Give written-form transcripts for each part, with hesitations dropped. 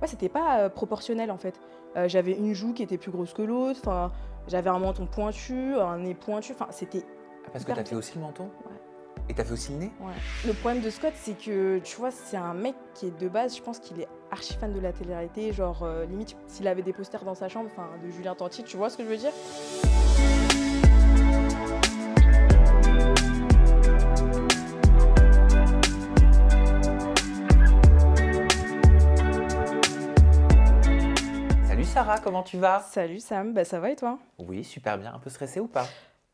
ouais, c'était pas proportionnel en fait. J'avais une joue qui était plus grosse que l'autre, enfin, j'avais un menton pointu, un nez pointu, enfin, c'était Ah, parce que hyper t'as fait bizarre. aussi le menton Ouais. et t'as fait aussi le nez? Ouais. Le problème de Scott, c'est que, tu vois, c'est un mec qui est de base, je pense qu'il est archi fan de la télé-réalité. Genre, limite, s'il avait des posters dans sa chambre, enfin, de Julien Tanti, tu vois ce que je veux dire? Salut Sarah, comment tu vas? Salut Sam, bah ça va et toi? Oui, super bien. Un peu stressé ou pas?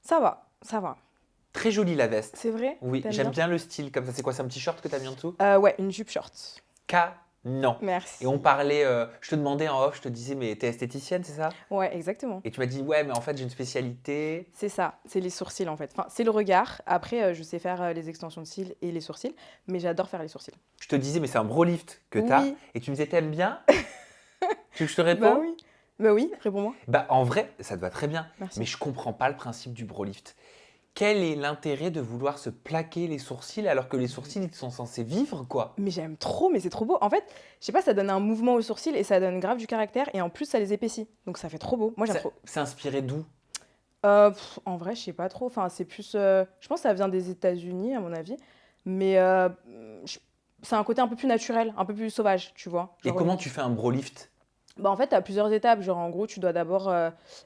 Ça va, ça va. Très jolie la veste. C'est vrai? Oui, T'aimes j'aime bien? bien le style comme ça. C'est quoi, c'est un t-shirt que t'as mis en dessous? Ouais, une jupe short. Canon. Merci. Et on parlait, je te demandais en off, je te disais, mais t'es esthéticienne, c'est ça? Ouais, exactement. Et tu m'as dit, ouais, mais en fait, j'ai une spécialité. C'est ça, c'est les sourcils en fait. Enfin, c'est le regard. Après, je sais faire les extensions de cils et les sourcils, mais j'adore faire les sourcils. Je te disais, mais c'est un bro lift que t'as. Oui. Et tu me disais, t'aimes bien? Tu veux que je te Bah réponds? oui. Bah oui, réponds-moi. Bah, en vrai, ça te va très bien. Merci. Mais je comprends pas le principe du bro lift. Quel est l'intérêt de vouloir se plaquer les sourcils alors que les sourcils, ils sont censés vivre, quoi? Mais j'aime trop, mais c'est trop beau. En fait, je sais pas, ça donne un mouvement aux sourcils et ça donne grave du caractère et en plus ça les épaissit. Donc ça fait trop beau. Moi j'aime trop. C'est inspiré d'où? En vrai, je sais pas trop. Enfin, c'est plus. Je pense que ça vient des États-Unis à mon avis, mais je- c'est un côté un peu plus naturel, un peu plus sauvage, tu vois. Et Genre, comment tu fais un bro lift? bah, en fait, tu as plusieurs étapes. Genre, en gros, tu dois d'abord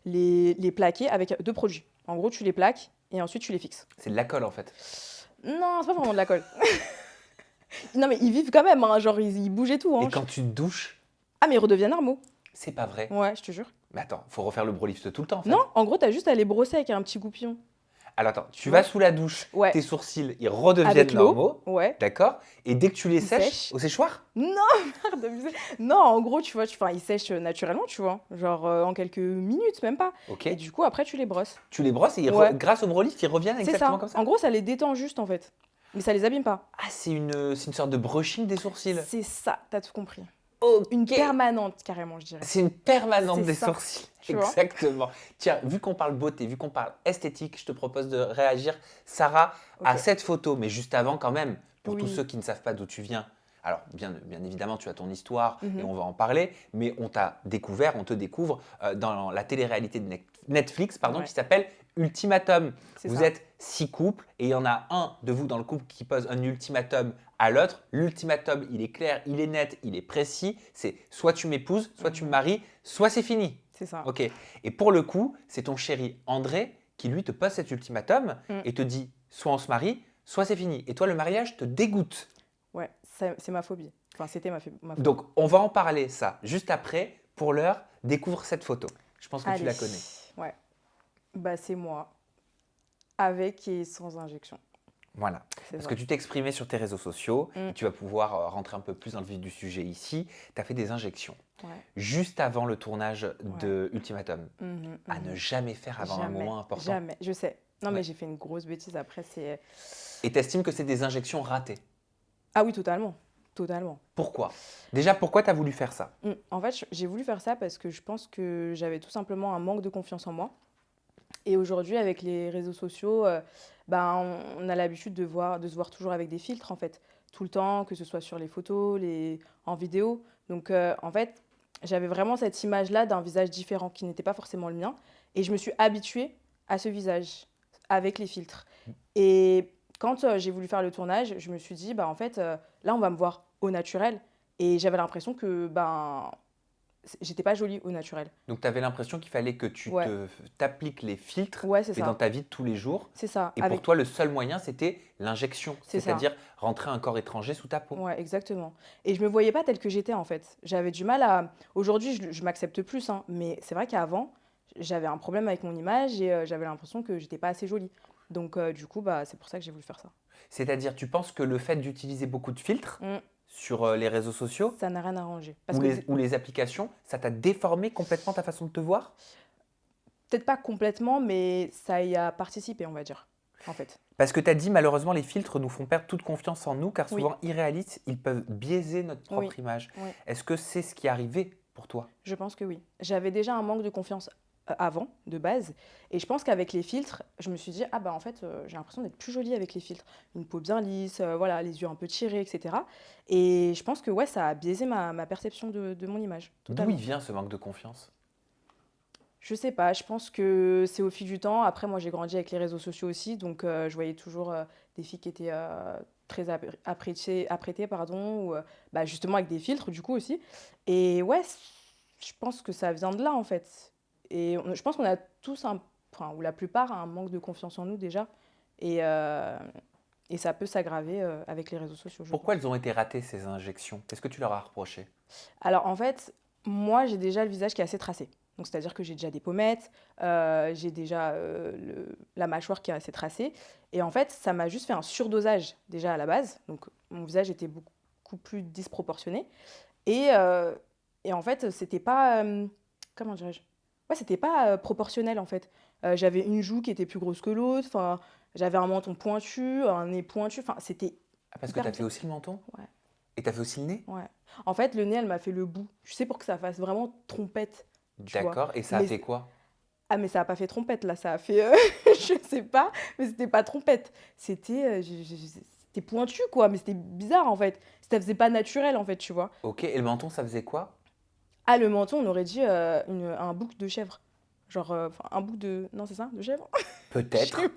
les plaquer avec deux produits. En gros, tu les plaques et ensuite tu les fixes. C'est de la colle, en fait. Non, c'est pas vraiment de la colle. Non, mais ils vivent quand même, hein. Genre, ils bougent et tout, hein. Et quand tu te douches, Ah, mais ils redeviennent normaux. c'est pas vrai. Ouais, je te jure. Mais attends, faut refaire le bro lift tout le temps, en fait. Non, en gros, t'as juste à les brosser avec un petit goupillon. Alors attends, tu vois vas sous la douche, Ouais. tes sourcils, ils redeviennent Avec l'eau. normaux, Ouais. d'accord? Et dès que tu les Ils sèches, sèchent. au séchoir? Non, arrête d'abuser. Non, en gros, tu vois, enfin, ils sèchent naturellement, tu vois. Genre en quelques minutes, même pas. Ok. Et du coup, après, tu les brosses. Tu les brosses et Ouais. grâce au bro lift, ils reviennent C'est exactement ça. comme ça? En gros, ça les détend juste, en fait. Mais ça les abîme pas. Ah, c'est une sorte de brushing des sourcils. C'est ça, t'as tout compris. Ok. Une permanente, carrément, je dirais. C'est une permanente C'est des ça, sourcils. tu vois. Exactement. Tiens, vu qu'on parle beauté, vu qu'on parle esthétique, je te propose de réagir, Sarah, à Ok. cette photo. Mais juste avant, quand même, pour tous Oui. ceux qui ne savent pas d'où tu viens. Alors, bien évidemment, tu as ton histoire et Mhm. on va en parler, mais on t'a découvert, on te découvre dans la télé-réalité de Netflix Ouais. qui s'appelle Ultimatum. C'est Vous ça. êtes 6 couples et il y en a un de vous dans le couple qui pose un ultimatum à l'autre. L'ultimatum, il est clair, il est net, il est précis. C'est soit tu m'épouses, soit tu me maries, soit c'est fini. C'est ça. Ok. Et pour le coup, c'est ton chéri André qui lui te pose cet ultimatum et te dit soit on se marie, soit c'est fini. Et toi, le mariage te dégoûte. Ouais, c'est ma phobie. Enfin, c'était ma phobie. Donc, on va en parler ça juste après. Pour l'heure, découvre cette photo. Je pense que tu Allez. la connais. Ouais. Bah, c'est moi. Avec et sans injection. Voilà. C'est Parce ça. que tu t'es exprimé sur tes réseaux sociaux Mm. et tu vas pouvoir rentrer un peu plus dans le vif du sujet ici. Tu as fait des injections Ouais. juste avant le tournage de Ultimatum. Mhm, À mhm. ne jamais faire avant un Jamais, moment important. Jamais, je sais. Non, Ouais. mais j'ai fait une grosse bêtise après, c'est... Et tu estimes que c'est des injections ratées. Ah oui, totalement. Totalement. Pourquoi? Déjà, pourquoi tu as voulu faire ça? En fait, j'ai voulu faire ça parce que je pense que j'avais tout simplement un manque de confiance en moi. Et aujourd'hui, avec les réseaux sociaux, ben, on a l'habitude de se voir toujours avec des filtres, en fait. Tout le temps, que ce soit sur les photos, en vidéo. Donc, en fait, j'avais vraiment cette image-là d'un visage différent qui n'était pas forcément le mien. Et je me suis habituée à ce visage, avec les filtres. Et quand j'ai voulu faire le tournage, je me suis dit, bah, en fait, là, on va me voir au naturel. Et j'avais l'impression que ben, j'étais pas jolie au naturel. Donc, tu avais l'impression qu'il fallait que tu Ouais. t'appliques les filtres, Ouais, c'est mais dans ça. ta vie de tous les jours. C'est ça. Et Avec... pour toi, le seul moyen, c'était l'injection, C'est ça. c'est-à-dire rentrer un corps étranger sous ta peau. Ouais, exactement. Et je me voyais pas telle que j'étais, en fait. J'avais du mal à... Aujourd'hui, je m'accepte plus, hein, mais c'est vrai qu'avant, j'avais un problème avec mon image et j'avais l'impression que j'étais pas assez jolie. Donc, du coup, bah, c'est pour ça que j'ai voulu faire ça. C'est-à-dire, tu penses que le fait d'utiliser beaucoup de filtres Mm. sur les réseaux sociaux Ça n'a rien arrangé. Parce ou que ou les applications, ça t'a déformé complètement ta façon de te voir? peut-être pas complètement, mais ça y a participé, on va dire, en fait. Parce que tu as dit, malheureusement, les filtres nous font perdre toute confiance en nous, car Oui. souvent irréalistes, ils peuvent biaiser notre propre Oui. image. Oui. Est-ce que c'est ce qui est arrivé pour toi? Je pense que oui. J'avais déjà un manque de confiance avant, de base. Et je pense qu'avec les filtres, je me suis dit, ah bah en fait, j'ai l'impression d'être plus jolie avec les filtres. Une peau bien lisse, voilà, les yeux un peu tirés, etc. Et je pense que ouais, ça a biaisé ma perception de mon image, D'où il totalement. vient ce manque de confiance? Je sais pas, je pense que c'est au fil du temps. Après, moi, j'ai grandi avec les réseaux sociaux aussi, donc je voyais toujours des filles qui étaient très apprêtées, pardon, ou bah, justement avec des filtres, du coup aussi. Et ouais, je pense que ça vient de là, en fait. Et je pense qu'on a tous, enfin, ou la plupart, un manque de confiance en nous déjà. Et, euh, et ça peut s'aggraver avec les réseaux sociaux, je Pourquoi pense. elles ont été ratées ces injections? Qu'est-ce que tu leur as reproché? Alors en fait, moi j'ai déjà le visage qui est assez tracé. Donc c'est-à-dire que j'ai déjà des pommettes, j'ai déjà la mâchoire qui est assez tracée. Et en fait, ça m'a juste fait un surdosage déjà à la base. Donc mon visage était beaucoup plus disproportionné. Et, euh, et en fait, c'était pas... comment dirais-je? Ouais, c'était pas proportionnel en fait. J'avais une joue qui était plus grosse que l'autre. Enfin, j'avais un menton pointu, un nez pointu. Enfin, c'était Ah, parce que hyper tu as fait bizarre. aussi le menton? Ouais. Et tu as fait aussi le nez? Ouais. En fait, le nez, elle m'a fait le bout. Tu sais, pour que ça fasse vraiment trompette, tu vois. D'accord. Et ça a Mais, fait quoi? ah, mais ça a pas fait trompette, là. Ça a fait, je sais pas, mais c'était pas trompette. C'était c'était pointu, quoi. Mais c'était bizarre, en fait. Ça faisait pas naturel, en fait, tu vois. Ok. Et le menton, ça faisait quoi? Ah, le menton, on aurait dit un bouc de chèvre. Genre, enfin, un bouc de... Non, c'est ça, de chèvre? Je sais Peut-être. plus.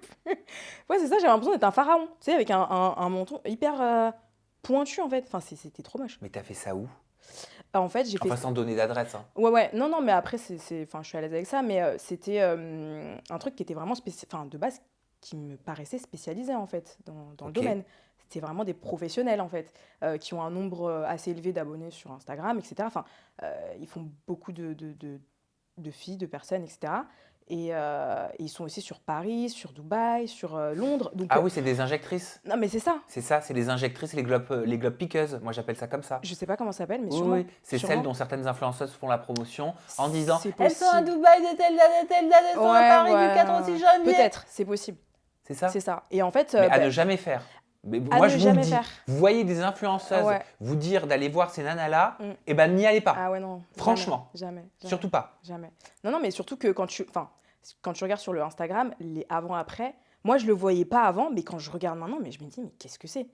Ouais, c'est ça, j'avais l'impression d'être un pharaon. Tu sais, avec un menton hyper pointu, en fait. Enfin, c'était trop moche. Mais t'as fait ça où? En fait, j'ai fait Enfin, sans donner d'adresse, hein. ouais, ouais. Non, non, mais après, enfin, je suis à l'aise avec ça, mais c'était un truc qui était vraiment enfin, de base, qui me paraissait spécialisé, en fait, dans le Ok. domaine. C'était vraiment des professionnels, en fait, qui ont un nombre assez élevé d'abonnés sur Instagram, etc. Enfin, ils font beaucoup de filles, de personnes, etc. Et ils sont aussi sur Paris, sur Dubaï, sur Londres. Donc, Ah oui, c'est des injectrices. non, mais c'est ça. C'est ça, c'est les injectrices, les globes piqueuses. Moi, j'appelle ça comme ça. Je sais pas comment ça s'appelle, mais Oui, sûrement. oui, c'est celles Sûrement, dont certaines influenceuses font la promotion en disant c'est elles sont à possible. Dubaï de telle date à telle date, elles sont à Ouais, Paris du ouais, 4 au ouais. 6 janvier. Peut-être, c'est possible. C'est ça? C'est ça. Et en fait, Mais à bah, ne jamais faire. Mais à moi, ne je vous le jamais dis, faire. vous voyez des influenceuses Ouais. vous dire d'aller voir ces nanas-là, Mm. eh ben n'y allez pas. Ah ouais, non. Franchement, Jamais, jamais, jamais, surtout pas. jamais. Non, non, mais surtout que enfin, quand tu regardes sur le Instagram, les avant-après, moi, je le voyais pas avant, mais quand je regarde maintenant, mais je me dis, mais qu'est-ce que c'est?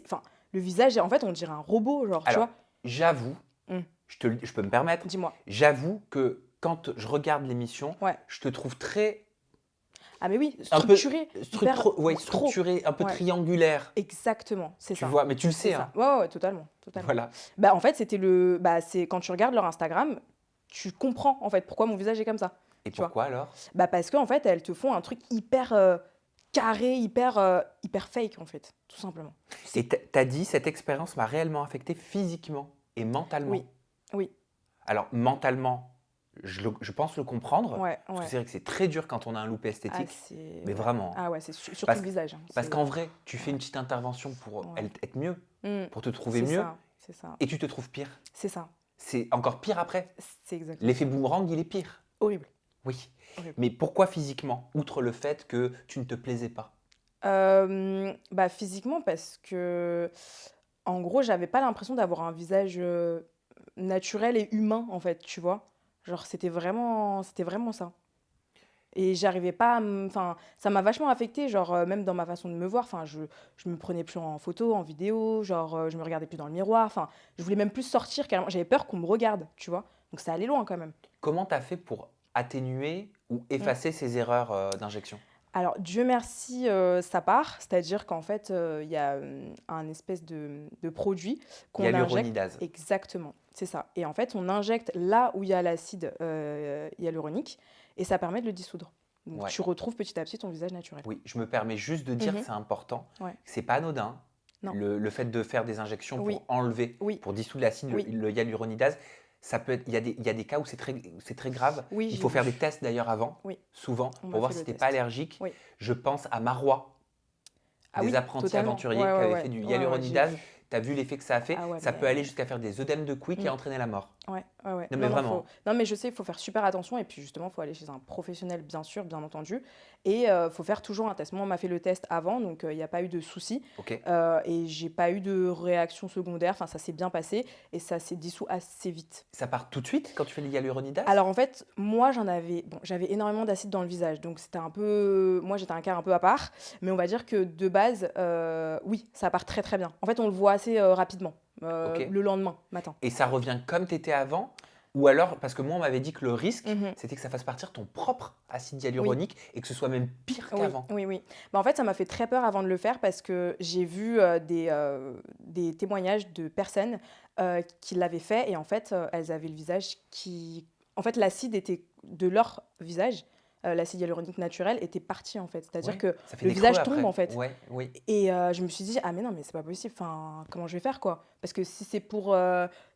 Enfin, le visage, en fait, on dirait un robot, genre, tu Alors, vois. j'avoue, Mm. je peux me permettre, Dis-moi. j'avoue que quand je regarde l'émission, Ouais. je te trouve très Ah, mais oui, un peu structuré, hyper... ouais, trop. structuré, un peu Ouais. triangulaire. Exactement, c'est Tu ça. vois, mais tu le C'est sais, ça. hein. Ouais, ouais, ouais, totalement, totalement. Voilà. Bah, en fait, c'est quand tu regardes leur Instagram, tu comprends, en fait, pourquoi mon visage est comme ça. Et Tu vois. pourquoi alors? Bah parce qu'en fait, elles te font un truc hyper carré, hyper fake, en fait, tout simplement. Et t'as dit, cette expérience m'a réellement affecté physiquement et mentalement. Oui, oui, Alors, mentalement, je pense le comprendre, ouais, parce que ouais. c'est vrai que c'est très dur quand on a un loupé Ah, esthétique, c'est... mais Ouais. vraiment. Ah ouais, c'est surtout Parce, le visage. Hein. parce qu'en vrai, tu fais Ouais. une petite intervention pour Ouais. être mieux, Mm. pour te trouver C'est mieux, ça, c'est ça, et tu te trouves pire. c'est ça. C'est encore pire après. C'est exactement L'effet ça. boomerang, il est pire. Horrible, Oui. horrible. Mais pourquoi physiquement, outre le fait que tu ne te plaisais pas? Bah physiquement, parce que, en gros, j'avais pas l'impression d'avoir un visage naturel et humain, en fait, tu vois. Genre, c'était vraiment ça. Et j'arrivais pas enfin, ça m'a vachement affectée, genre, même dans ma façon de me voir. Enfin, je me prenais plus en photo, en vidéo, genre, je me regardais plus dans le miroir. Enfin, je voulais même plus sortir, carrément. J'avais peur qu'on me regarde, tu vois. Donc ça allait loin quand même. Comment tu as fait pour atténuer ou Mm. effacer ces erreurs d'injection? Alors, Dieu merci, ça part. C'est-à-dire qu'en fait, il y a un espèce de produit qu'on injecte. Hyaluronidase. Exactement, c'est ça. Et en fait, on injecte là où il y a l'acide hyaluronique et ça permet de le dissoudre. Donc, Ouais. tu retrouves petit à petit ton visage naturel. Oui, je me permets juste de dire, Mhm. c'est important, Ouais. c'est pas anodin. Non. Le fait de faire des injections Oui. pour enlever, Oui. pour dissoudre l'acide, Oui. le hyaluronidase, ça peut être, il y a des cas où c'est très grave. Oui, Il j'ai faut faire vu. des tests d'ailleurs avant, Oui. souvent, On m'a pour voir fait si le t'es test. pas allergique. Oui. Je pense à Marois, Ah des oui, apprentis totalement. aventuriers Ouais, qui ouais, avaient ouais. fait du Ouais, ouais, j'ai hyaluronidase. vu. Tu as vu l'effet que ça a fait? Ah ouais, Ça peut mais... aller jusqu'à faire des œdèmes de couilles qui Mm. a entraîné la mort. Ouais, ouais, ouais. Non, mais Non, non, vraiment. non, mais je sais, il faut faire super attention et puis justement, il faut aller chez un professionnel, bien sûr, bien entendu. Et il faut faire toujours un test. Moi, on m'a fait le test avant, donc il n'y a pas eu de souci. Ok. Et j'ai pas eu de réaction secondaire. Enfin, ça s'est bien passé et ça s'est dissous assez vite. Ça part tout de suite quand tu fais l'hyaluronidase? Alors en fait, moi, j'avais énormément d'acide dans le visage, donc c'était un peu, moi, j'étais un cas un peu à part. Mais on va dire que de base, oui, ça part très très bien. En fait, on le voit assez rapidement, Ok. le lendemain matin. Et ça revient comme tu étais avant? Ou alors, parce que moi, on m'avait dit que le risque, Mhm. c'était que ça fasse partir ton propre acide Oui. hyaluronique et que ce soit même pire Oui, qu'avant. oui, oui. Bah, en fait, ça m'a fait très peur avant de le faire parce que j'ai vu des témoignages de personnes qui l'avaient fait et en fait, elles avaient le visage qui... En fait, l'acide était de leur visage, l'acide hyaluronique naturel était parti en fait. C'est-à-dire Ouais, que ça fait le des creux visage tombe après. en fait. Ouais, oui. Et je me suis dit, ah mais non, mais c'est pas possible, enfin, comment je vais faire quoi? Parce que si c'est pour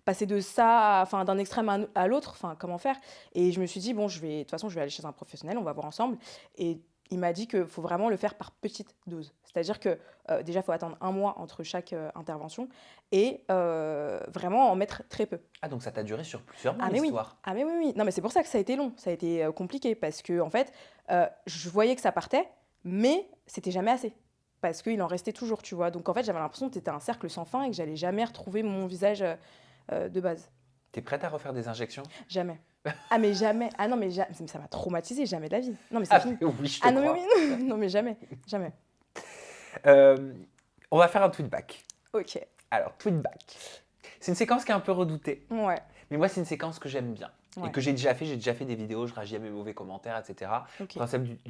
passer de ça, enfin, d'un extrême à l'autre, enfin, comment faire? Et je me suis dit, bon, de toute façon, je vais aller chez un professionnel, on va voir ensemble. Et il m'a dit qu'il faut vraiment le faire par petite dose. C'est-à-dire que déjà, il faut attendre un mois entre chaque intervention et vraiment en mettre très peu. Ah, donc ça t'a duré sur plusieurs mois Ah mais oui, l'histoire. ah mais oui, oui. Non mais c'est pour ça que ça a été long, ça a été compliqué parce que en fait, je voyais que ça partait, mais c'était jamais assez. Parce qu'il en restait toujours, tu vois. Donc en fait, j'avais l'impression que c'était un cercle sans fin et que j'allais jamais retrouver mon visage de base. T'es prête à refaire des injections? Jamais. Ah mais jamais. Ah non mais ça m'a traumatisé, jamais de la vie. Non mais c'est Ah, fini. mais oui, je te Ah non mais crois. oui, non mais jamais, jamais. Euh, on va faire un tweetback. Ok. Alors, tweetback. C'est une séquence qui est un peu redoutée. Ouais. Mais moi, c'est une séquence que j'aime bien. Et Ouais. que j'ai déjà fait. J'ai déjà fait des vidéos, je réagis à mes mauvais commentaires, etc. Ok.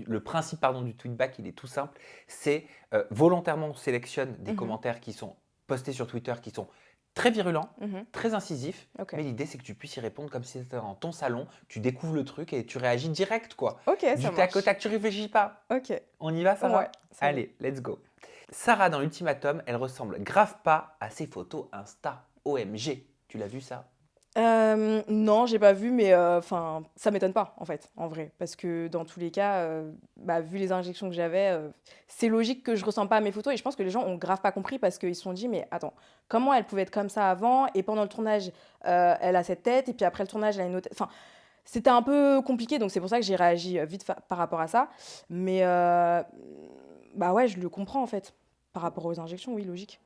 Le principe pardon, du tweetback, il est tout simple. C'est volontairement, on sélectionne des Mhm. commentaires qui sont postés sur Twitter, qui sont très virulents, Mhm. très incisifs. Ok. Mais l'idée, c'est que tu puisses y répondre comme si c'était dans ton salon. Tu découvres le truc et tu réagis direct, quoi. Ok, ça Du tac marche. au tac, tu réfléchis pas. Ok. On y va, Sarah? Ouais. Ça va. Allez, let's go. Sarah, dans l'ultimatum, elle ressemble grave pas à ses photos Insta. OMG. Tu l'as vu, ça? Non, j'ai pas vu, mais enfin, ça m'étonne pas, en fait, en vrai. Parce que dans tous les cas, bah, vu les injections que j'avais, c'est logique que je ressens pas à mes photos. Et je pense que les gens ont grave pas compris parce qu'ils se sont dit, mais attends, comment elle pouvait être comme ça avant et pendant le tournage, elle a cette tête et puis après le tournage, elle a une autre. Enfin, c'était un peu compliqué, donc c'est pour ça que j'ai réagi vite par rapport à ça. Mais bah ouais, je le comprends en fait. Par rapport aux injections, oui, logique.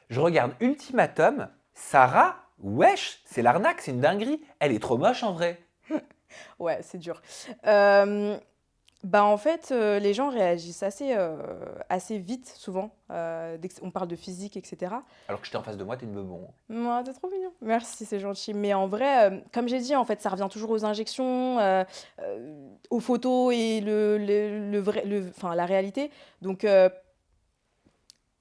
Je regarde Ultimatum. Sarah, wesh, c'est l'arnaque, c'est une dinguerie. Elle est trop moche en vrai. Ouais, c'est dur. Euh, Bah en fait, les gens réagissent assez vite souvent, dès qu'on parle de physique, etc. Alors que j'étais en face de moi, t'es une bebon. Moi, t'es trop mignon. Merci, c'est gentil. Mais en vrai, comme j'ai dit, en fait, ça revient toujours aux injections, aux photos et le vrai, enfin, la réalité. Donc,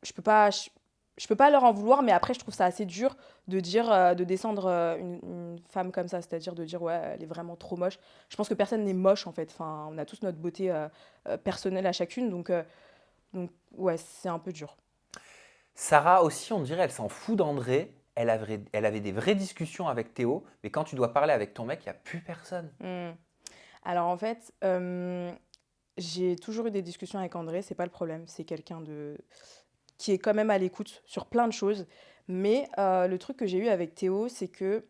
je peux pas, je peux pas leur en vouloir, mais après, je trouve ça assez dur de dire, de descendre une femme comme ça, c'est-à-dire de dire, ouais, elle est vraiment trop moche. Je pense que personne n'est moche, en fait. Enfin, on a tous notre beauté personnelle à chacune, donc ouais, c'est un peu dur. Sarah aussi, on dirait, elle s'en fout d'André. Elle avait des vraies discussions avec Théo, mais quand tu dois parler avec ton mec, il n'y a plus personne. Hmm. Alors, en fait, j'ai toujours eu des discussions avec André, c'est pas le problème. C'est quelqu'un qui est quand même à l'écoute sur plein de choses. Mais le truc que j'ai eu avec Théo, c'est que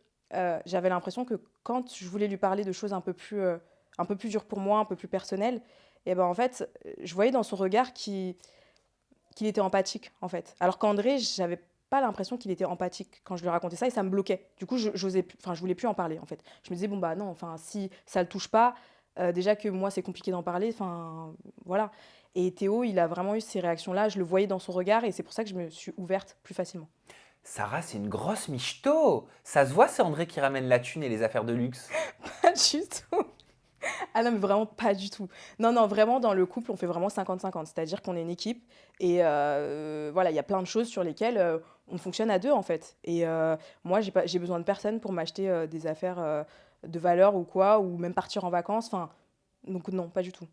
j'avais l'impression que quand je voulais lui parler de choses un peu plus dures pour moi, un peu plus personnelles, et ben en fait, je voyais dans son regard qu'il était empathique, en fait. Alors qu'André, j'avais pas l'impression qu'il était empathique quand je lui racontais ça et ça me bloquait. Du coup, je voulais plus en parler, en fait. Je me disais, bon, bah non, enfin, si ça le touche pas, déjà que moi, c'est compliqué d'en parler, enfin, voilà. Et Théo, il a vraiment eu ces réactions-là, je le voyais dans son regard et c'est pour ça que je me suis ouverte plus facilement. Sarah, c'est une grosse michto. Ça se voit, c'est André qui ramène la thune et les affaires de luxe. Pas du tout. Ah non, mais vraiment pas du tout. Non, non, vraiment, dans le couple, on fait vraiment 50-50. C'est-à-dire qu'on est une équipe et voilà, il y a plein de choses sur lesquelles on fonctionne à deux, en fait. Et moi, j'ai besoin de personne pour m'acheter des affaires de valeur ou quoi, ou même partir en vacances. Enfin, donc non, pas du tout.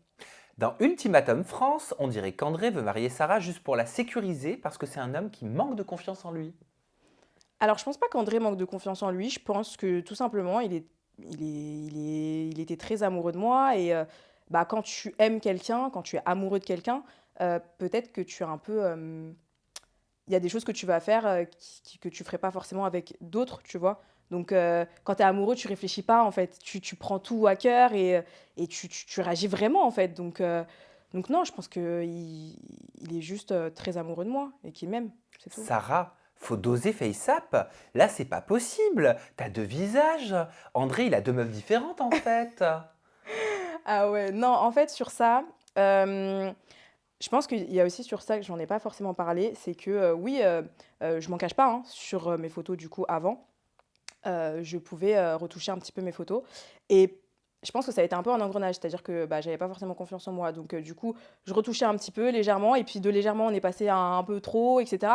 Dans Ultimatum France, on dirait qu'André veut marier Sarah juste pour la sécuriser parce que c'est un homme qui manque de confiance en lui. Alors, je pense pas qu'André manque de confiance en lui. Je pense que tout simplement, il était très amoureux de moi. Et bah, quand tu aimes quelqu'un, quand tu es amoureux de quelqu'un, peut-être que tu es un peu. Il y a des choses que tu vas faire que tu ferais pas forcément avec d'autres, tu vois. Donc, quand tu es amoureux, tu réfléchis pas, en fait. Tu prends tout à cœur et tu réagis vraiment, en fait. Donc non, je pense qu'il est juste très amoureux de moi et qu'il m'aime, c'est tout. Sarah, faut doser FaceApp. Là, c'est pas possible. T'as deux visages. André, il a deux meufs différentes en fait. Ah ouais, non, en fait, sur ça, je pense qu'il y a aussi sur ça que j'en ai pas forcément parlé, c'est que oui, je m'en cache pas, hein, sur mes photos du coup avant, je pouvais retoucher un petit peu mes photos. Et je pense que ça a été un peu un engrenage, c'est-à-dire que bah, j'avais pas forcément confiance en moi. Donc du coup, je retouchais un petit peu légèrement, et puis de légèrement, on est passé à un peu trop, etc.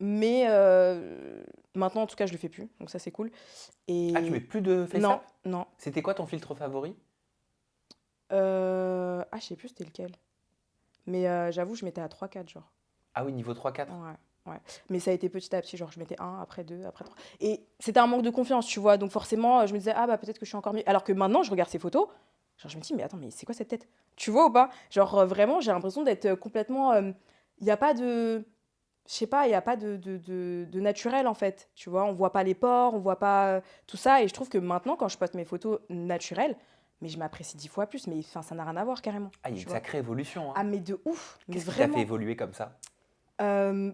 Mais maintenant, en tout cas, je le fais plus, donc ça c'est cool. Ah, tu mets Et plus de non, FaceApp? non. C'était quoi ton filtre favori? Ah, je sais plus c'était lequel. Mais j'avoue, je mettais à 3 4 genre. Ah oui, niveau 3-4. Ouais, ouais. Mais ça a été petit à petit, genre je mettais un, après deux, après trois. Et c'était un manque de confiance, tu vois. Donc forcément, je me disais, ah bah peut-être que je suis encore mieux. Alors que maintenant, je regarde ces photos, genre je me dis, mais attends, mais c'est quoi cette tête? Tu vois ou pas? Genre vraiment, j'ai l'impression d'être complètement. Il n'y a pas de. Je sais pas, il n'y a pas de naturel en fait. Tu vois, on voit pas les pores, on voit pas tout ça. Et je trouve que maintenant, quand je poste mes photos naturelles, mais je m'apprécie 10 fois plus. Mais enfin, ça n'a rien à voir carrément. Ah, il y a Tu une vois. sacrée évolution, hein. Ah, mais de ouf, mais Qu'est-ce qui t'a fait vraiment. évoluer comme ça?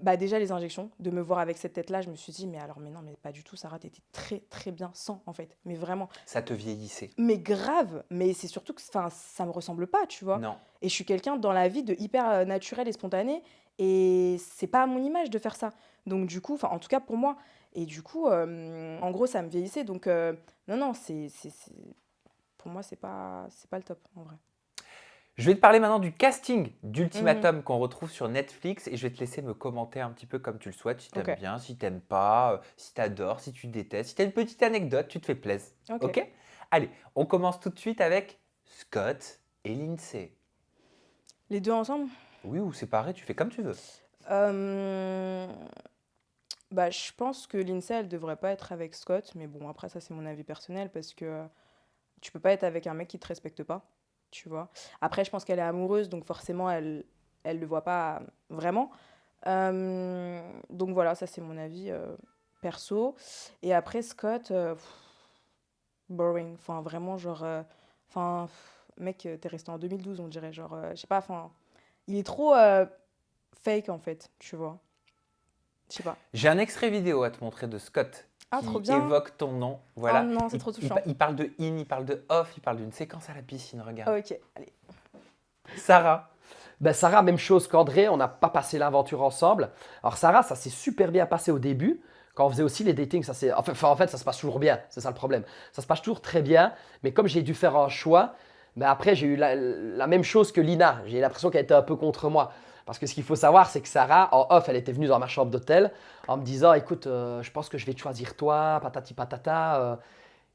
Bah déjà les injections, de me voir avec cette tête-là, je me suis dit, mais alors, mais non, mais pas du tout, Sarah, t'étais très très bien sans, en fait, mais vraiment. Ça te vieillissait? Mais grave, mais c'est surtout que enfin, ça me ressemble pas, tu vois. Non. Et je suis quelqu'un dans la vie de hyper naturel et spontané, et c'est pas à mon image de faire ça. Donc du coup, enfin en tout cas pour moi, et du coup, en gros, ça me vieillissait, donc non, non, pour moi, c'est pas le top, en vrai. Je vais te parler maintenant du casting Mhm. d'Ultimatum qu'on retrouve sur Netflix et je vais te laisser me commenter un petit peu comme tu le souhaites, si Ok, t'aimes bien, si t'aimes pas, si t'adores, si tu détestes, si t'as une petite anecdote, tu te fais plaisir. ok. Ok? Allez, on commence tout de suite avec Scott et Lindsay. Les deux ensemble? Oui, ou séparés, tu fais comme tu veux. Euh, Bah, je pense que Lindsay, elle devrait pas être avec Scott, mais bon, après, ça, c'est mon avis personnel parce que tu peux pas être avec un mec qui te respecte pas, tu vois. Après, je pense qu'elle est amoureuse, donc forcément, elle le voit pas vraiment. Donc voilà, ça, c'est mon avis perso. Et après, Scott, boring. Enfin, vraiment, genre. Enfin, mec, t'es resté en 2012, on dirait. Genre, je sais pas, enfin. Il est trop fake, en fait, tu vois. Je sais pas. J'ai un extrait vidéo à te montrer de Scott Ah, trop qui bien! évoque ton nom. Oh Voilà, non, c'est trop touchant. il parle de in, il parle de off, il parle d'une séquence à la piscine, regarde. Ok, allez. Sarah, Ben Sarah, même chose qu'André, on n'a pas passé l'aventure ensemble. Alors Sarah, ça s'est super bien passé au début. Quand on faisait aussi les datings, en fait, ça se passe toujours bien, c'est ça le problème. Ça se passe toujours très bien, mais comme j'ai dû faire un choix, mais après j'ai eu la même chose que Lina. J'ai l'impression qu'elle était un peu contre moi. Parce que ce qu'il faut savoir, c'est que Sarah, en off, elle était venue dans ma chambre d'hôtel en me disant, écoute, je pense que je vais te choisir toi, patati patata.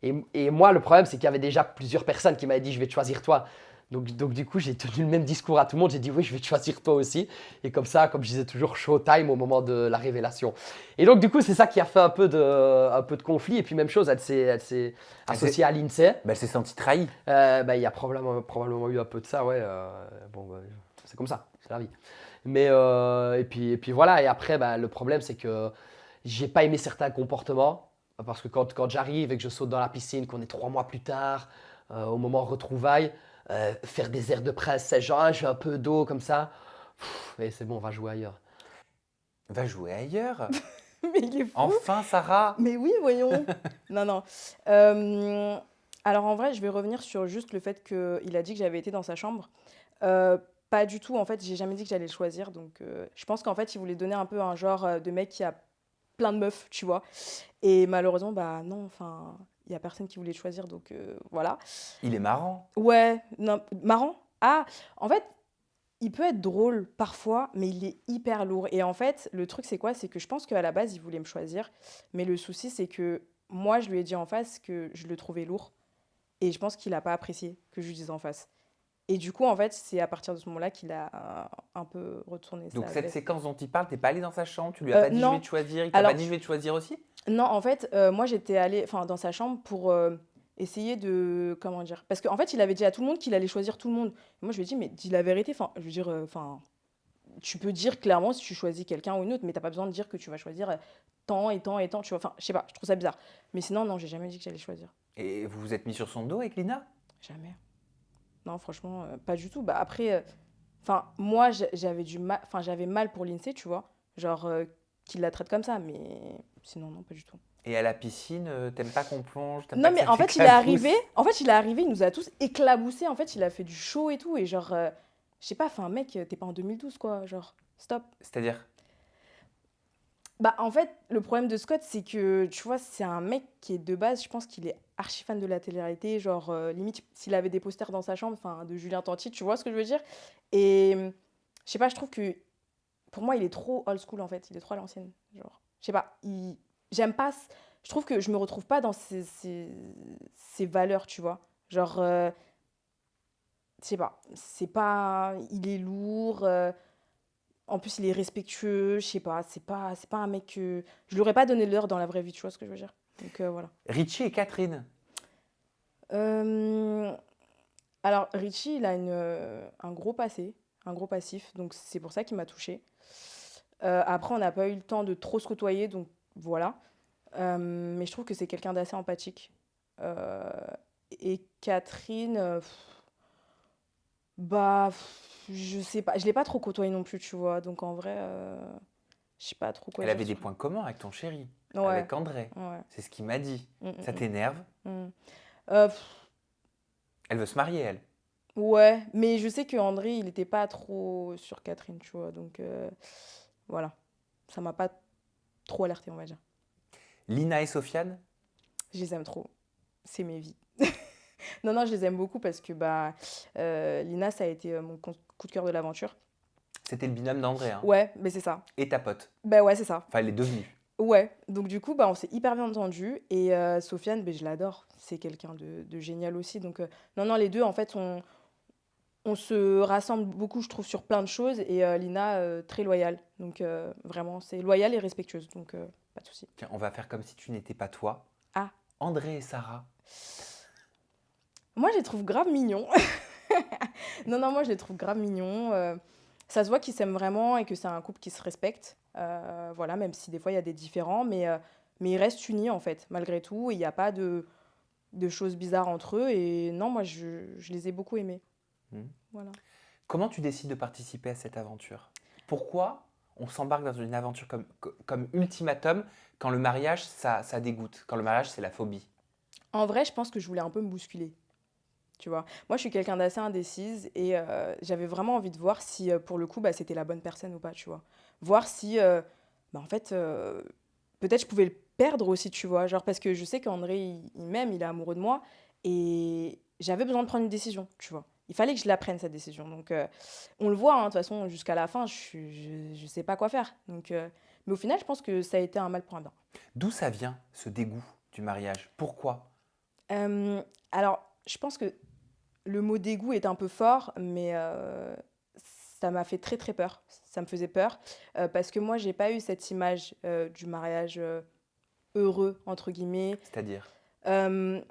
Et moi, le problème, c'est qu'il y avait déjà plusieurs personnes qui m'avaient dit, je vais te choisir toi. Donc du coup, j'ai tenu le même discours à tout le monde. J'ai dit, oui, je vais te choisir toi aussi. Et comme ça, comme je disais toujours, showtime au moment de la révélation. Et donc, du coup, c'est ça qui a fait un peu de conflit. Et puis, même chose, elle s'est elle s'est associée à Lindsay. bah, elle s'est sentie trahie. Il y a probablement eu un peu de ça, ouais. Bon, c'est comme ça, c'est la vie. Mais, et puis voilà. Et après, le problème, c'est que j'ai pas aimé certains comportements. Parce que quand j'arrive et que je saute dans la piscine, qu'on est 3 mois plus tard, au moment retrouvailles, faire des airs de princesse, genre ah, j'ai un peu d'eau comme ça, et c'est bon, on va jouer ailleurs. Va jouer ailleurs. Mais il est fou. Enfin, Sarah. Mais oui, voyons. Non, non. Euh, alors en vrai, je vais revenir sur juste le fait qu'il a dit que j'avais été dans sa chambre. Euh, Pas du tout. En fait, j'ai jamais dit que j'allais le choisir. Donc je pense qu'en fait, il voulait donner un peu un genre de mec qui a plein de meufs, tu vois. Et malheureusement, bah non. Enfin, il y a personne qui voulait le choisir. Donc voilà. Il est marrant. Ouais, non, marrant. Ah, en fait, il peut être drôle parfois, mais il est hyper lourd. Et en fait, le truc, c'est quoi? C'est que je pense qu'à la base, il voulait me choisir. Mais le souci, c'est que moi, je lui ai dit en face que je le trouvais lourd. Et je pense qu'il n'a pas apprécié que je lui dise en face. Et du coup, en fait, c'est à partir de ce moment-là qu'il a un peu retourné Donc sa cette veste. séquence dont il parle, t'es pas allé dans sa chambre, tu lui as pas dit je vais Non. te choisir, il t'a pas Alors, dit je vais te choisir aussi? non, en fait, moi, j'étais allée enfin, dans sa chambre pour essayer de. Comment dire? Parce qu'en fait, il avait dit à tout le monde qu'il allait choisir tout le monde. Et moi, je lui ai dit, mais dis la vérité. Enfin, je veux dire, enfin, tu peux dire clairement si tu choisis quelqu'un ou une autre, mais t'as pas besoin de dire que tu vas choisir tant et tant et tant, tu vois. Enfin, je sais pas, je trouve ça bizarre. Mais sinon, non, j'ai jamais dit que j'allais choisir. Et vous vous êtes mis sur son dos avec Lina? Jamais. Non, franchement, pas du tout. Bah après, enfin, moi, j'avais du mal, enfin, j'avais mal pour l'INSEE, tu vois. Genre, qu'il la traite comme ça, mais sinon, non, pas du tout. Et à la piscine, t'aimes pas qu'on plonge? T'aimes pas Non, que mais ça en fait, il est t'éclabousse? arrivé, il nous a tous éclaboussés. En fait, il a fait du show et tout. Et genre, je sais pas, enfin, mec, t'es pas en 2012, quoi. Genre, stop. C'est-à-dire? Bah, en fait, le problème de Scott, c'est que, tu vois, c'est un mec qui est de base, je pense qu'il est archi fan de la télé-réalité. Genre, limite, s'il avait des posters dans sa chambre, enfin, de Julien Tanti, tu vois ce que je veux dire? Et je sais pas, je trouve que pour moi, il est trop old school, en fait. Il est trop à l'ancienne. Genre, je sais pas, j'aime pas. Je trouve que je me retrouve pas dans ces valeurs, tu vois. Genre, je sais pas, c'est pas. Il est lourd. En plus, il est respectueux. Je sais pas, c'est pas un mec que. Je lui aurais pas donné l'heure dans la vraie vie, tu vois ce que je veux dire. Donc, voilà. Richie et Catherine. Euh, alors, Richie, il a un gros passé, un gros passif. Donc, c'est pour ça qu'il m'a touchée. Après, on n'a pas eu le temps de trop se côtoyer, donc voilà. Mais je trouve que c'est quelqu'un d'assez empathique. Euh, et Catherine, bah, je sais pas, je l'ai pas trop côtoyée non plus, tu vois. Donc en vrai, je sais pas trop quoi Elle dire avait des sur. points communs avec ton chéri, Ouais, avec André. ouais. C'est ce qu'il m'a dit. Mm, Ça mm, t'énerve? mm, mm. Euh, pff, Elle veut se marier, elle. ouais, mais je sais que André, il était pas trop sur Catherine, tu vois. Donc voilà, ça m'a pas trop alerté, on va dire. Lina et Sofiane? Je les aime trop. C'est mes vies. Non, non, je les aime beaucoup parce que bah, Lina, ça a été mon coup de cœur de l'aventure. C'était le binôme d'André, hein. Ouais, mais c'est ça. Et ta pote. Bah ouais, c'est ça. Enfin, elle est devenue. Ouais, donc du coup, bah, on s'est hyper bien entendu. Et Sofiane, bah, je l'adore. C'est quelqu'un de génial aussi. Donc, non, non, les deux, en fait, on se rassemble beaucoup, je trouve, sur plein de choses. Et Lina, très loyale. Donc, vraiment, c'est loyale et respectueuse. Donc, pas de souci. Tiens, on va faire comme si tu n'étais pas toi. Ah, André et Sarah. moi, je les trouve grave mignons. Non, non, moi, je les trouve grave mignons. Ça se voit qu'ils s'aiment vraiment et que c'est un couple qui se respecte. Voilà, même si des fois, il y a des différends. Mais ils restent unis, en fait, malgré tout. Et il n'y a pas de choses bizarres entre eux. Et non, moi, je les ai beaucoup aimés. Hmm. Voilà. Comment tu décides de participer à cette aventure? Pourquoi on s'embarque dans une aventure comme ultimatum quand le mariage, ça dégoûte? Quand le mariage, c'est la phobie? En vrai, je pense que je voulais un peu me bousculer. Tu vois, moi, je suis quelqu'un d'assez indécise et j'avais vraiment envie de voir si, pour le coup, bah, c'était la bonne personne ou pas, tu vois. Voir si, bah, en fait, peut-être je pouvais le perdre aussi, tu vois. Genre, parce que je sais qu'André, il m'aime, il est amoureux de moi et j'avais besoin de prendre une décision, tu vois. Il fallait que je la prenne, cette décision. Donc, on le voit, hein, de toute façon, jusqu'à la fin, je sais pas quoi faire. Donc, mais au final, je pense que ça a été un mal pour un bien. D'où ça vient, ce dégoût du mariage? Pourquoi? Alors, je pense que le mot dégoût est un peu fort, mais ça m'a fait très très peur. Ça me faisait peur parce que moi, j'ai pas eu cette image du mariage heureux, entre guillemets. C'est-à-dire?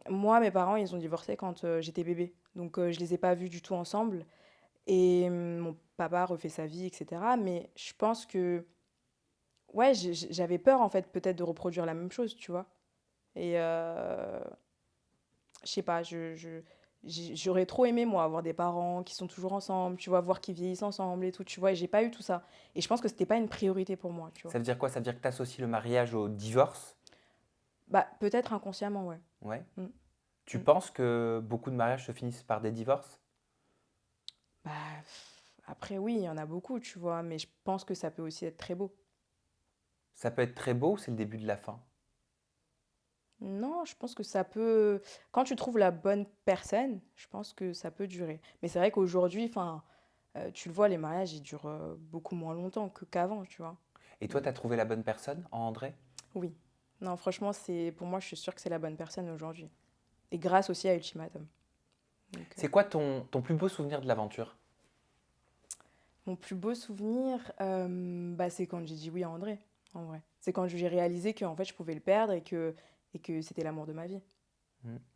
Moi, mes parents, ils ont divorcé quand j'étais bébé. Donc, je les ai pas vus du tout ensemble. Et mon papa refait sa vie, etc. Mais je pense que, ouais, j'avais peur, en fait, peut-être de reproduire la même chose, tu vois. Et je sais pas, j'aurais trop aimé, moi, avoir des parents qui sont toujours ensemble, tu vois, voir qu'ils vieillissent ensemble et tout, tu vois, et j'ai pas eu tout ça. Et je pense que c'était pas une priorité pour moi, tu vois. Ça veut dire quoi? Ça veut dire que tu associes le mariage au divorce? Bah, peut-être inconsciemment, ouais. Ouais. Mm, Tu mm. penses que beaucoup de mariages se finissent par des divorces? Bah, après, oui, il y en a beaucoup, tu vois, mais je pense que ça peut aussi être très beau. Ça peut être très beau ou c'est le début de la fin? Non, je pense que ça peut. Quand tu trouves la bonne personne, je pense que ça peut durer. Mais c'est vrai qu'aujourd'hui, enfin, tu le vois, les mariages, ils durent beaucoup moins longtemps qu'avant, tu vois. Et toi, tu as trouvé la bonne personne en André? Oui. Non, franchement, pour moi, je suis sûre que c'est la bonne personne aujourd'hui. Et grâce aussi à Ultimatum. Donc, C'est quoi ton plus beau souvenir de l'aventure? mon plus beau souvenir, bah, c'est quand j'ai dit oui à André, en vrai. C'est quand j'ai réalisé qu'en fait, je pouvais le perdre et que c'était l'amour de ma vie.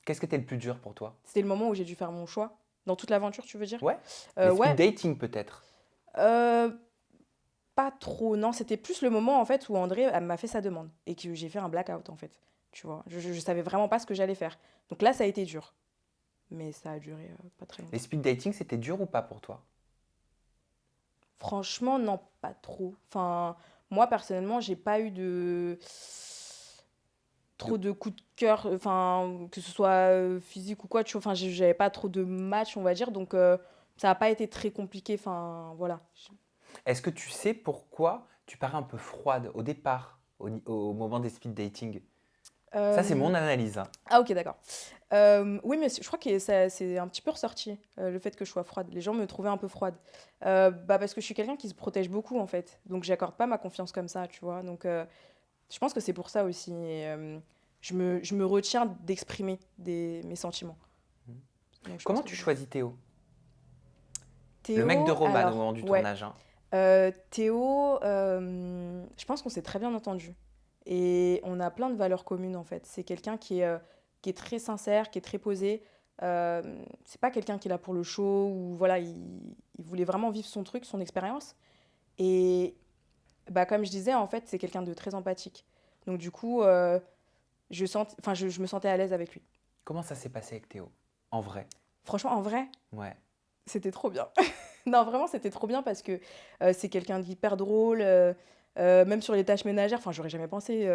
Qu'est-ce qui était le plus dur pour toi? C'était le moment où j'ai dû faire mon choix. Dans toute l'aventure, tu veux dire? Ouais? Les speed Ouais. dating peut-être? euh, Pas trop, non, c'était plus le moment en fait où André elle m'a fait sa demande et que j'ai fait un blackout en fait. Tu vois, je savais vraiment pas ce que j'allais faire. Donc là, ça a été dur, mais ça a duré pas très Les longtemps. speed dating, c'était dur ou pas pour toi? Franchement, non, pas trop. Enfin, moi personnellement, j'ai pas eu trop De- de coups de cœur, enfin, que ce soit physique ou quoi, tu vois, enfin, j'avais pas trop de matchs, on va dire, donc ça a pas été très compliqué, enfin, voilà. Est-ce que tu sais pourquoi tu parais un peu froide au départ, au moment des speed dating? Ça, c'est Euh, mon analyse, hein. Ah ok, d'accord. Oui, mais je crois que ça c'est un petit peu ressorti, le fait que je sois froide. Les gens me trouvaient un peu froide. Bah, parce que je suis quelqu'un qui se protège beaucoup, en fait. Donc, j'accorde pas ma confiance comme ça, tu vois. Donc, je pense que c'est pour ça aussi. Et, je me retiens d'exprimer mes sentiments. Donc, je pense Comment que tu c'est pour ça. choisis Théo? Le mec de Théo, Roman au alors, moment du ouais. tournage, hein. Théo, je pense qu'on s'est très bien entendu. Et on a plein de valeurs communes, en fait. C'est quelqu'un qui est très sincère, qui est très posé. C'est pas quelqu'un qui est là pour le show ou voilà, il voulait vraiment vivre son truc, son expérience. Et bah, comme je disais, en fait, c'est quelqu'un de très empathique. Donc, du coup, je me sentais à l'aise avec lui. Comment ça s'est passé avec Théo? En vrai? Franchement, en vrai, Ouais. c'était trop bien. Non, vraiment, c'était trop bien parce que c'est quelqu'un d'hyper drôle. Même sur les tâches ménagères, enfin, j'aurais jamais pensé.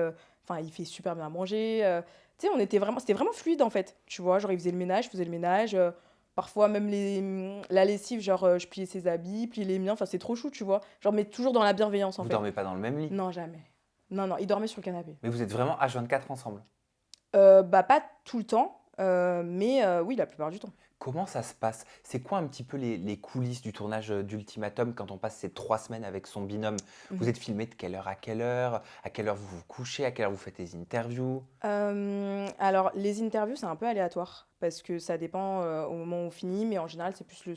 Enfin, il fait super bien à manger. Tu sais, c'était vraiment fluide en fait. Tu vois, genre, il faisait le ménage, je faisais le ménage. Parfois, même la lessive, genre, je pliais ses habits, pliais les miens. Enfin, c'est trop chou, tu vois. Genre, mais toujours dans la bienveillance en Vous fait. dormez pas dans le même lit, Non, jamais. Non, non, il dormait sur le canapé. mais vous êtes vraiment H24 ensemble. Bah, pas tout le temps, mais oui, la plupart du temps. Comment ça se passe? C'est quoi un petit peu les coulisses du tournage d'Ultimatum quand on passe ces 3 semaines avec son binôme? Vous Mhm. êtes filmé de quelle heure à quelle heure? À quelle heure vous vous couchez? À quelle heure vous faites les interviews? Alors, les interviews, c'est un peu aléatoire parce que ça dépend au moment où on finit, mais en général, c'est plus le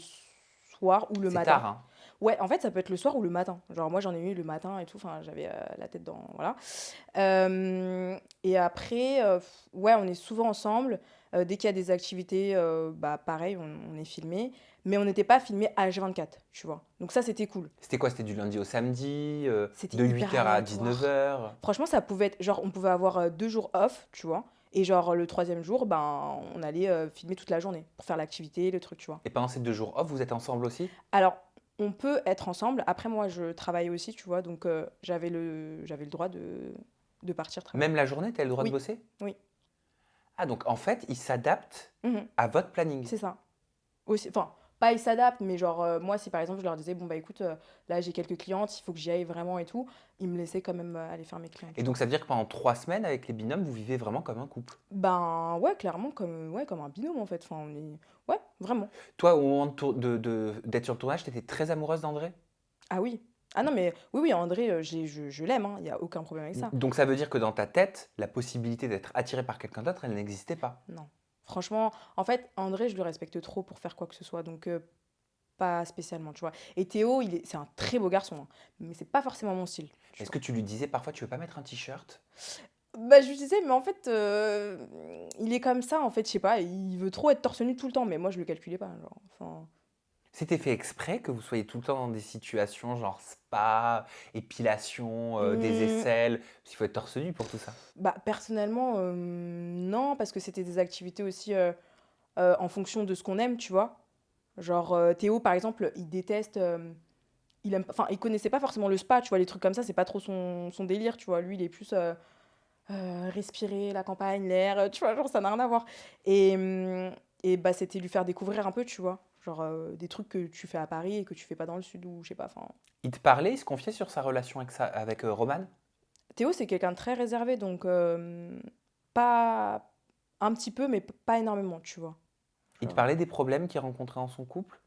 soir ou le C'est matin. tard, hein? Ouais, en fait, ça peut être le soir ou le matin. Genre, moi, j'en ai eu le matin et tout, enfin, j'avais la tête dans. Voilà. Et après, ouais, on est souvent ensemble. Dès qu'il y a des activités, bah, pareil, on est filmé. Mais on n'était pas filmé H24, tu vois. Donc, ça, c'était cool. C'était quoi? C'était du lundi au samedi, C'était de hyper 8h à 19h aléatoire. heures? Franchement, ça pouvait être, genre, on pouvait avoir 2 jours off, tu vois. Et genre, le troisième jour, ben, on allait filmer toute la journée pour faire l'activité, le truc, tu vois. Et pendant ces 2 jours off, vous êtes ensemble aussi? Alors, on peut être ensemble. Après, moi, je travaillais aussi, tu vois. Donc, j'avais le droit de partir travailler. Même la journée, tu as le droit de Oui, bosser? oui. Ah, donc en fait, il s'adapte Mhm, à votre planning. c'est ça. Aussi, enfin, pas ils s'adaptent, mais genre, moi, si par exemple, je leur disais, bon, bah écoute, là, j'ai quelques clientes, il faut que j'y aille vraiment et tout, ils me laissaient quand même aller faire mes clients, Et tu donc vois. ça veut dire que pendant 3 semaines, avec les binômes, vous vivez vraiment comme un couple. Ben, ouais, clairement, ouais, comme un binôme, en fait. Enfin, on est. Ouais, vraiment. Toi, au moment d'être sur le tournage, tu étais très amoureuse d'André? Ah oui. Ah non, mais oui, oui, André, je l'aime, hein, il n'y a aucun problème avec ça. Donc ça veut dire que dans ta tête, la possibilité d'être attiré par quelqu'un d'autre, elle n'existait pas. Non. Franchement, en fait, André, je le respecte trop pour faire quoi que ce soit, donc pas spécialement, tu vois. Et Théo, c'est un très beau garçon, hein, mais c'est pas forcément mon style, tu Est-ce vois. que tu lui disais parfois, tu veux pas mettre un t-shirt? Bah, je lui disais, mais en fait, il est comme ça, en fait, je sais pas, il veut trop être torse nu tout le temps, mais moi, je le calculais pas, genre, enfin. C'était fait exprès que vous soyez tout le temps dans des situations genre spa, épilation, des Hmm, aisselles, parce qu'il faut être torse nu pour tout ça. bah, personnellement, non, parce que c'était des activités aussi en fonction de ce qu'on aime, tu vois. Genre, Théo, par exemple, il déteste. Enfin, il connaissait pas forcément le spa, tu vois, les trucs comme ça, c'est pas trop son délire, tu vois. Lui, il est plus respirer la campagne, l'air, tu vois, genre, ça n'a rien à voir. Et bah, c'était lui faire découvrir un peu, tu vois. Genre, des trucs que tu fais à Paris et que tu fais pas dans le sud, ou je sais pas, enfin. Il te parlait, il se confiait sur sa relation avec Roman? Théo, c'est quelqu'un de très réservé, donc pas. Un petit peu, mais pas énormément, tu vois. Il te Genre, parlait des problèmes qu'il rencontrait dans son couple?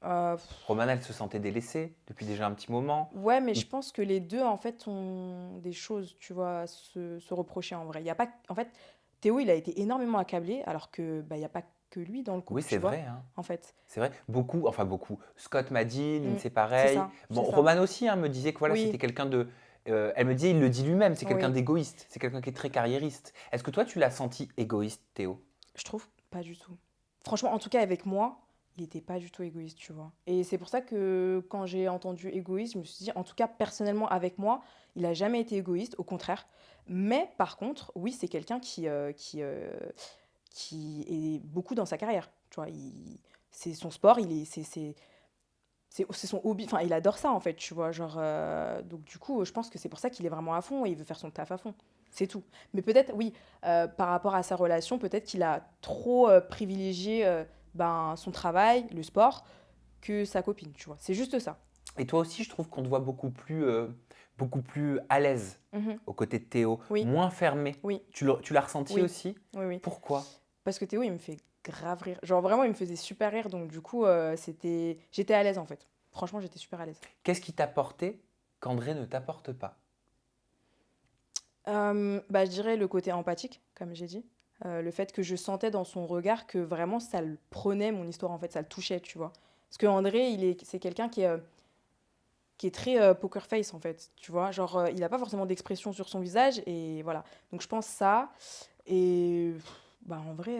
euh, Roman, elle se sentait délaissée depuis déjà un petit moment. Ouais, mais Il- je pense que les deux, en fait, ont des choses, tu vois, à se reprocher en vrai. Il y a pas... En fait, Théo, il a été énormément accablé, alors que bah, il n'y a pas que lui dans le Oui, couple, c'est tu vois, vrai, hein. en fait. C'est vrai. Beaucoup, enfin beaucoup. Scott m'a dit, Mm, Lindsay c'est pareil. ça, Bon, c'est ça. Roman aussi hein, me disait que voilà, c'était Oui, quelqu'un de. Elle me disait, il le dit lui-même, c'est quelqu'un oui, d'égoïste. C'est quelqu'un qui est très carriériste. Est-ce que toi, tu l'as senti égoïste, Théo? je trouve pas du tout. Franchement, en tout cas, avec moi, il n'était pas du tout égoïste, tu vois. Et c'est pour ça que quand j'ai entendu égoïste, je me suis dit, en tout cas, personnellement, avec moi, il n'a jamais été égoïste, au contraire. Mais par contre, oui, c'est quelqu'un qui est beaucoup dans sa carrière. Tu vois, c'est son sport, c'est son hobby. Enfin, il adore ça, en fait, tu vois. Genre, donc, du coup, je pense que c'est pour ça qu'il est vraiment à fond et il veut faire son taf à fond. C'est tout. Mais peut-être, oui, par rapport à sa relation, peut-être qu'il a trop privilégié ben, son travail, le sport, que sa copine, tu vois. C'est juste ça. Et toi aussi, je trouve qu'on te voit beaucoup plus à l'aise Mhm. aux côtés de Théo, Oui, moins fermé. oui, Tu l'as ressenti oui, aussi? oui, oui. Pourquoi? Parce que Théo, il me fait grave rire. Genre, vraiment, il me faisait super rire. Donc, du coup, j'étais à l'aise, en fait. Franchement, j'étais super à l'aise. Qu'est-ce qui t'apportait qu'André ne t'apporte pas? Bah, je dirais le côté empathique, comme j'ai dit. Le fait que je sentais dans son regard que vraiment ça le prenait, mon histoire, en fait, ça le touchait, tu vois. Parce que André, c'est quelqu'un qui est très poker face, en fait, tu vois. Genre, il n'a pas forcément d'expression sur son visage, et voilà. Donc, je pense ça. Et bah, en vrai,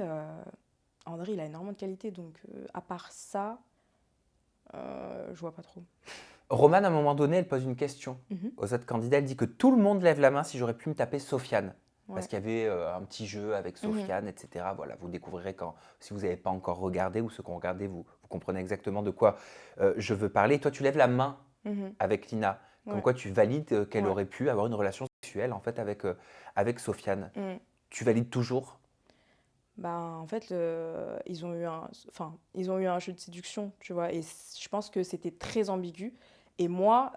André, il a énormément de qualités, donc à part ça, je vois pas trop. Romane, à un moment donné, elle pose une question Mhm. aux autres candidats. Elle dit que tout le monde lève la main si j'aurais pu me taper Sofiane. Parce Ouais. qu'il y avait un petit jeu avec Mhm. Sofiane, etc. Voilà, vous découvrirez quand, si vous n'avez pas encore regardé ou ceux qui ont regardé, vous comprenez exactement de quoi je veux parler. Toi, tu lèves la main Mhm. avec Lina, comme Ouais. quoi tu valides qu'elle Ouais. aurait pu avoir une relation sexuelle en fait avec Sofiane. Mhm. Tu valides toujours? Bah, en fait, ils ont eu un jeu de séduction, tu vois, et je pense que c'était très ambigu. Et moi,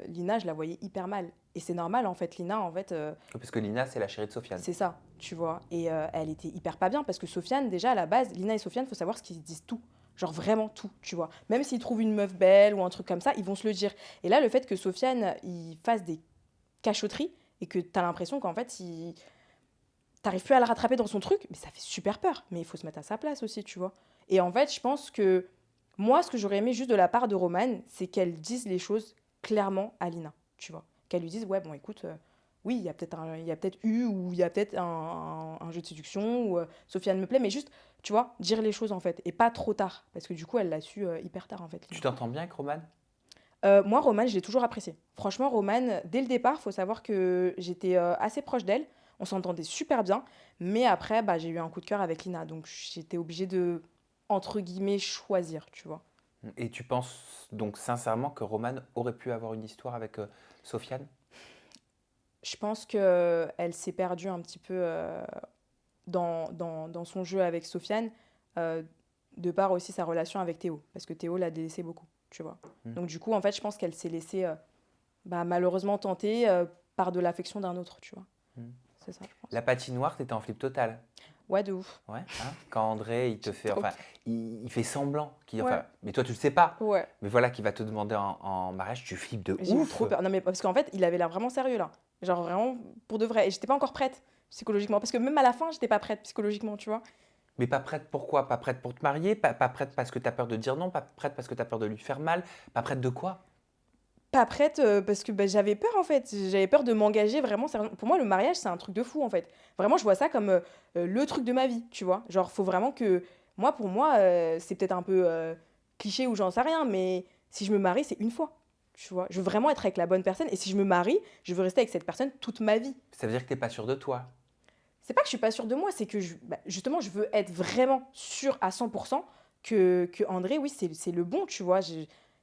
Lina, je la voyais hyper mal. Et c'est normal, en fait, Lina, en fait, Parce que Lina, c'est la chérie de Sofiane. c'est ça, tu vois. Et elle était hyper pas bien parce que Sofiane, déjà à la base, Lina et Sofiane, faut savoir ce qu'ils se disent tout. Genre vraiment tout, tu vois. Même s'ils trouvent une meuf belle ou un truc comme ça, ils vont se le dire. Et là, le fait que Sofiane, il fasse des cachotteries et que t'as l'impression qu'en fait, t'arrives plus à le rattraper dans son truc, mais ça fait super peur. Mais il faut se mettre à sa place aussi, tu vois. Et en fait, je pense que moi, ce que j'aurais aimé juste de la part de Romane, c'est qu'elle dise les choses clairement à Lina, tu vois. Qu'elle lui dise, ouais, bon, écoute, oui, il y a peut-être eu, ou il y a peut-être un jeu de séduction, ou Sofiane me plaît, mais juste, tu vois, dire les choses en fait, et pas trop tard, parce que du coup, elle l'a su hyper tard en fait, Tu Lina. t'entends bien avec Romane? Moi, Romane, je l'ai toujours appréciée. Franchement, Romane, dès le départ, faut savoir que j'étais assez proche d'elle. On s'entendait super bien. Mais après, bah, j'ai eu un coup de cœur avec Lina. Donc, j'étais obligée de, entre guillemets, choisir, tu vois. Et tu penses donc sincèrement que Romane aurait pu avoir une histoire avec Sofiane? Je pense qu'elle s'est perdue un petit peu dans son jeu avec Sofiane, euh, de par aussi sa relation avec Théo. Parce que Théo l'a délaissé beaucoup, tu vois. Hmm. Donc, du coup, en fait, je pense qu'elle s'est laissée bah, malheureusement tenter par de l'affection d'un autre, tu vois. Hmm. C'est ça, je pense. La patinoire, t'étais en flip total. Ouais, de ouf. Ouais, hein. Quand André, il te fait, Trop. enfin, il fait semblant, Ouais. enfin, mais toi tu le sais pas, Ouais. mais voilà, qu'il va te demander en mariage, tu flippes de J'ai eu ouf. trop peur. Non, mais parce qu'en fait, il avait l'air vraiment sérieux là. Genre vraiment pour de vrai. Et j'étais pas encore prête psychologiquement. Parce que même à la fin, j'étais pas prête psychologiquement, tu vois. Mais pas prête pourquoi? Pas prête pour te marier? Pas prête parce que t'as peur de dire non? Pas prête parce que t'as peur de lui faire mal? Pas prête de quoi? Pas prête parce que bah, j'avais peur en fait. J'avais peur de m'engager vraiment sérieusement. Pour moi, le mariage, c'est un truc de fou en fait. Vraiment, je vois ça comme le truc de ma vie, tu vois. Genre, faut vraiment que. Moi, pour moi, c'est peut-être un peu cliché ou j'en sais rien, mais si je me marie, c'est une fois. Tu vois. Je veux vraiment être avec la bonne personne. Et si je me marie, je veux rester avec cette personne toute ma vie. Ça veut dire que t'es pas sûr de toi. C'est pas que je suis pas sûre de moi, c'est que bah, justement, je veux être vraiment sûre à 100% que André, oui, c'est le bon, tu vois.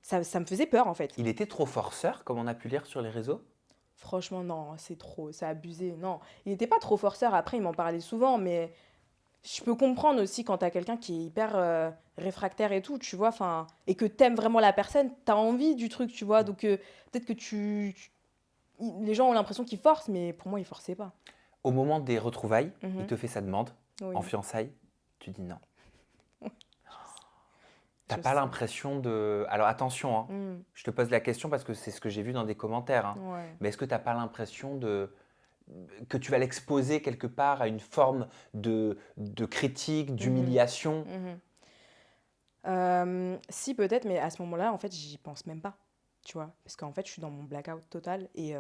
Ça me faisait peur, en fait. Il était trop forceur, comme on a pu lire sur les réseaux. Franchement, non, c'est trop, c'est abusé. Non, il n'était pas trop forceur. Après, il m'en parlait souvent, mais je peux comprendre aussi quand t'as quelqu'un qui est hyper réfractaire et tout, tu vois, enfin, et que t'aimes vraiment la personne, t'as envie du truc, tu vois. Donc, peut-être que les gens ont l'impression qu'ils forcent, mais pour moi, ils forçaient pas. Au moment des retrouvailles, il Mhm. te fait sa demande Oui, en fiançailles, tu dis non. T'as je pas sais. l'impression de... Alors attention, hein, Mm, je te pose la question parce que c'est ce que j'ai vu dans des commentaires, hein. ouais. Mais est-ce que t'as pas l'impression que tu vas l'exposer quelque part à une forme de critique, Mhm, d'humiliation? mhm. Si peut-être, mais à ce moment-là, en fait, j'y pense même pas, tu vois. Parce qu'en fait, je suis dans mon blackout total. Et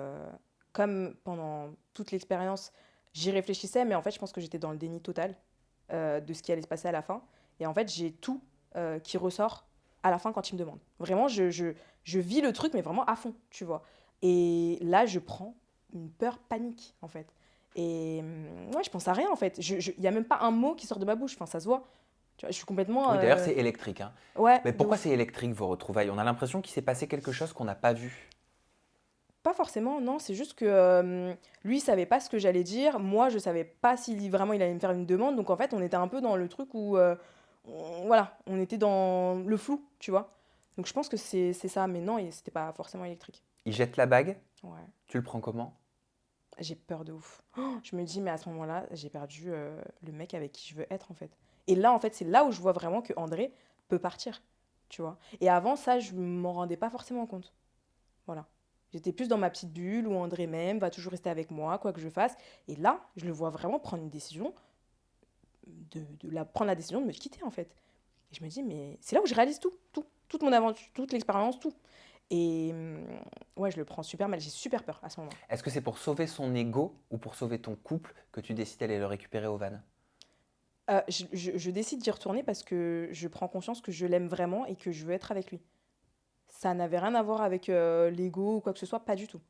comme pendant toute l'expérience, j'y réfléchissais, mais en fait, je pense que j'étais dans le déni total de ce qui allait se passer à la fin. Et en fait, j'ai tout qui ressort à la fin quand il me demande. Vraiment, je vis le truc, mais vraiment à fond, tu vois. Et là, je prends une peur panique, en fait. Et ouais, je pense à rien, en fait. Il n'y a même pas un mot qui sort de ma bouche. Enfin, ça se voit. Tu vois, je suis complètement... Oui, d'ailleurs, c'est électrique, hein. Ouais, Mais de pourquoi ouf. c'est électrique vos retrouvailles? On a l'impression qu'il s'est passé quelque chose qu'on n'a pas vu. Pas forcément, non. C'est juste que lui, il savait pas ce que j'allais dire. Moi, je savais pas si vraiment il allait me faire une demande. Donc, en fait, on était un peu dans le truc où... voilà, on était dans le flou, tu vois. Donc, je pense que c'est ça. Mais non, c'était pas forcément électrique. Il jette la bague, Ouais. tu le prends comment? J'ai peur de ouf. Oh, je me dis, mais à ce moment-là, j'ai perdu le mec avec qui je veux être, en fait. Et là, en fait, c'est là où je vois vraiment que André peut partir, tu vois. Et avant ça, je m'en rendais pas forcément compte. Voilà. J'étais plus dans ma petite bulle où André m'aime, va toujours rester avec moi, quoi que je fasse. Et là, je le vois vraiment prendre une décision, prendre la décision de me quitter, en fait. Et je me dis, mais c'est là où je réalise toute mon aventure, toute l'expérience, tout. Et ouais, je le prends super mal, j'ai super peur à ce moment-là. Est-ce que c'est pour sauver son ego ou pour sauver ton couple que tu décides d'aller le récupérer au van? Je décide d'y retourner parce que je prends conscience que je l'aime vraiment et que je veux être avec lui. Ça n'avait rien à voir avec l'ego ou quoi que ce soit, pas du tout.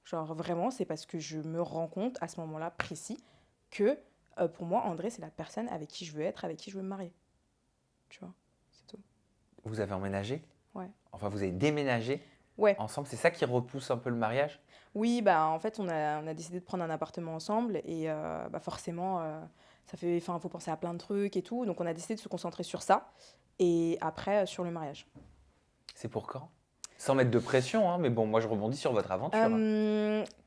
Genre vraiment, c'est parce que je me rends compte à ce moment-là précis que pour moi, André, c'est la personne avec qui je veux être, avec qui je veux me marier. Tu vois, c'est tout. Vous avez emménagé? Ouais. Enfin, vous avez déménagé Ouais. ensemble. C'est ça qui repousse un peu le mariage? Oui, bah en fait, on a décidé de prendre un appartement ensemble et bah forcément, ça fait, enfin, faut penser à plein de trucs et tout. Donc on a décidé de se concentrer sur ça et après sur le mariage. C'est pour quand? Sans mettre de pression, hein, mais bon, moi je rebondis sur votre aventure.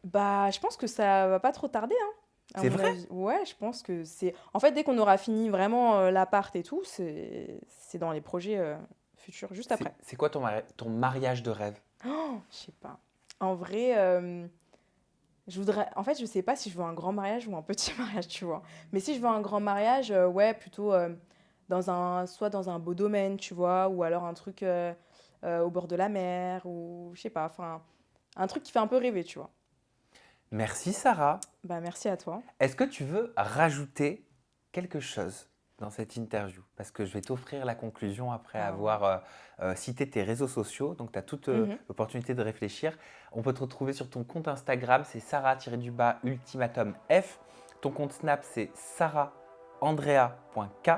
Bah, je pense que ça va pas trop tarder, hein, à C'est mon vrai? avis. Ouais, je pense que c'est... En fait, dès qu'on aura fini vraiment l'appart et tout, c'est dans les projets futurs, juste après. C'est quoi ton mariage de rêve? Oh, je sais pas. En vrai, je voudrais... En fait, je sais pas si je veux un grand mariage ou un petit mariage, tu vois. Mais si je veux un grand mariage, ouais, plutôt soit dans un beau domaine, tu vois, ou alors un truc au bord de la mer, ou je sais pas, enfin, un truc qui fait un peu rêver, tu vois. Merci Sarah. Bah, merci à toi. Est-ce que tu veux rajouter quelque chose dans cette interview? Parce que je vais t'offrir la conclusion après Ah. avoir cité tes réseaux sociaux. Donc, tu as toute l'opportunité de réfléchir. On peut te retrouver sur ton compte Instagram, c'est Sarah-Ultimatum F. Ton compte Snap, c'est sarahandrea.k.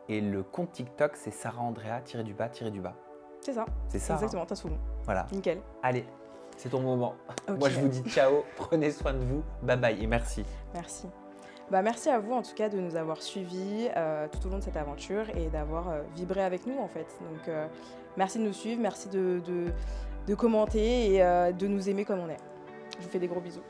Et le compte TikTok, c'est sarahandrea-du-bas. C'est ça. C'est ça. Exactement, t'as tout bon. Voilà. Nickel. Allez, c'est ton moment. Ok. Moi, je vous dis ciao, prenez soin de vous, bye bye et merci. Merci. Bah, merci à vous en tout cas de nous avoir suivis tout au long de cette aventure et d'avoir vibré avec nous en fait. Donc merci de nous suivre, merci de commenter et de nous aimer comme on est. Je vous fais des gros bisous.